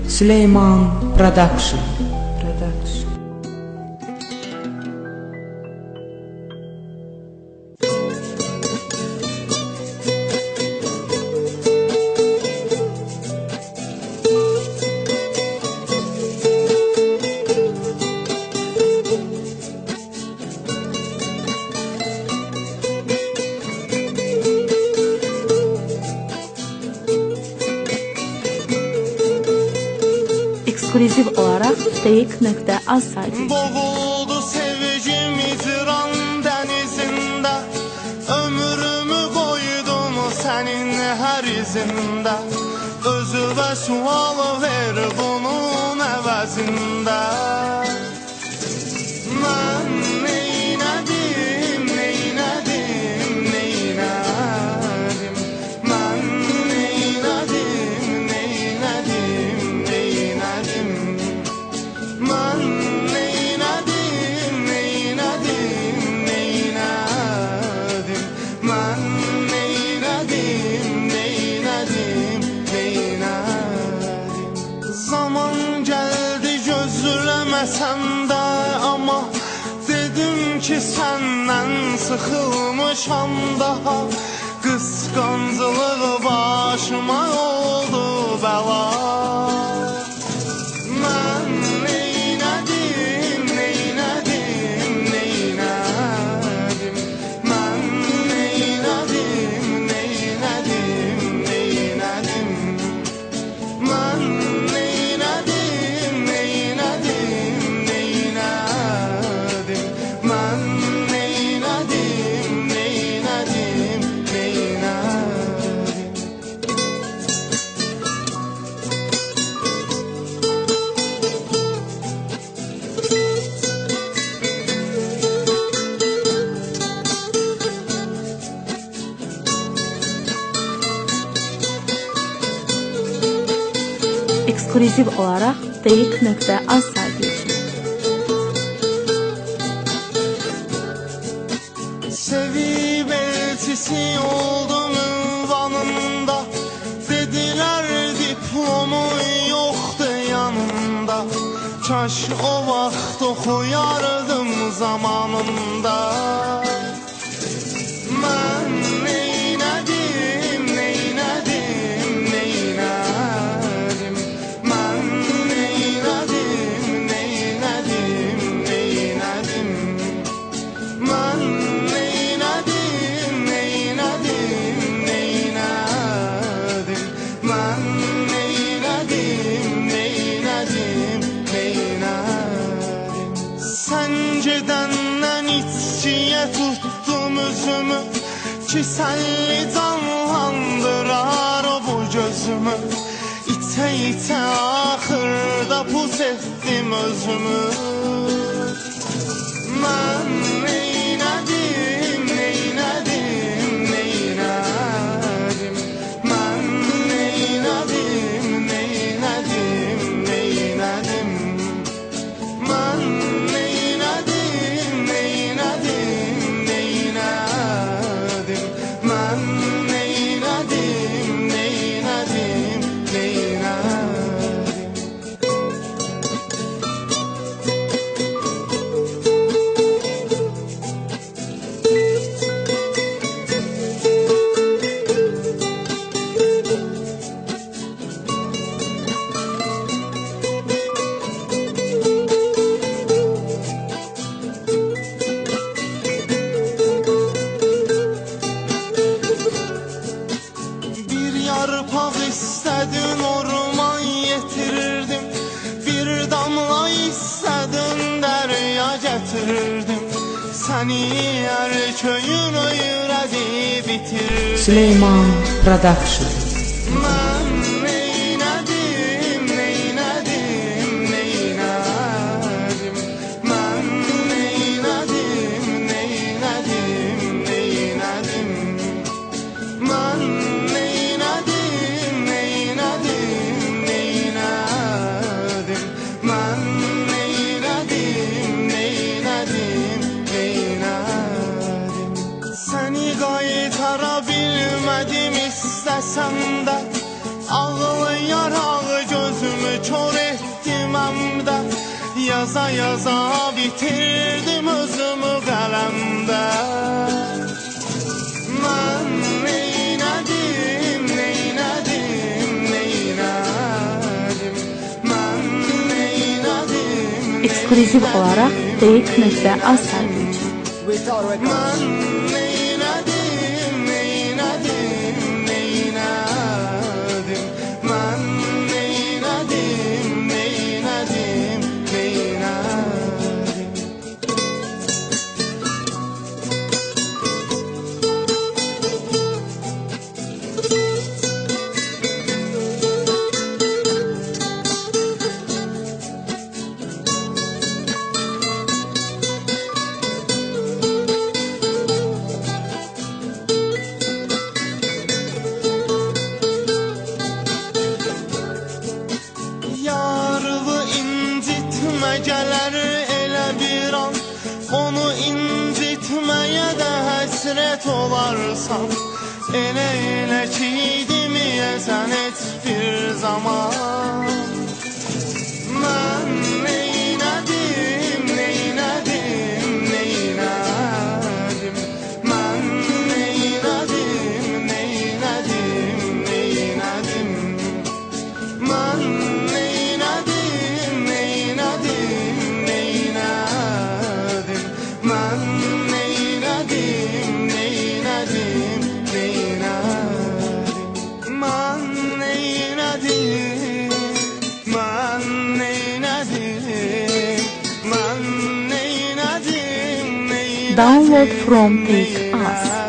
Süleyman Production. Ekskluzif olarak Fake.az saytı. Boğuldu sevgim icran denizinde, ömrümü koydum senin her izinde. Özüve sual ver bunun əvəzində. Ben neylədim, neylədim, neylədim. Ben neylədim, neylədim, neylədim. Ben neylədim, neylədim, neylədim. Ben neylədim, neylədim, neylədim. Zaman geldi gözləməsəm də, ama dedim ki senden sıxılmışam daha. Qısqancılığı başıma oldu bəla. Ben neylədim, neylədim, neylədim. Ben neylədim, neylədim, neylədim. Ben neylədim, neylədim, neylədim. Ben neylədim, neylədim, neylədim. Ekskluzif olarak Fake.az saytı için. Sevib elçisi oldum ünvanında, dediler diplomu yoktu yanında. Kaş o vaxt oxuyardım zamanında. Ben neylədim, neylədim, neylədim. Ben neylədim, neylədim, neylədim. Ben neylədim, neylədim, neylədim. Ben neylədim, neylədim, neylədim. Sen gedəndən içkiyə tutdum üzümü, ki sənli canlandırar o bu gözümü. İçə içə axırda pus etdim özümü. Ben neylədim, neylədim, neylədim. Ben neylədim, neylədim, neylədim. Ben neylədim, neylədim, neylədim. Ben neylədim, neylədim, neylədim. Bir yarpaq istədin orman yetirirdim, bir damla istədin dərya gətirirdim. Səni yer köyün öyrədi bitirirdim. Süleyman Production. Ben neylədim, neylədim, neylədim. Ben neylədim, neylədim, neylədim. Ben neylədim, neylədim, neylədim. Ben neylədim, neylədim, neylədim. Səni qaytara bilmədim istəsəm də, ağlayar ağlayar yaza yaza bitirdim özümü qaləmdə. Mən neylədim, neylədim, neylədim. Mən neylədim, Ekskluziv olaraq deyik.az saytı üçün. mən neylədim, neylədim, neylədim. Mən neylədim, neylədim, neylədim. Yarlı incitmə gələr elə bir an, onu incitməyə də həsrət olarsan. Elə ki deməyəsən heç bir zaman. Mən neylədim, neylədim, neylədim. Mən neylədim, neylədim, neylədim. Mən neylədim, neylədim, neylədim. Mən neylədim, neylədim, neylədim. Mən neylədim, mən neylədim. Mən neylədim, neylədim. Download from Take Us.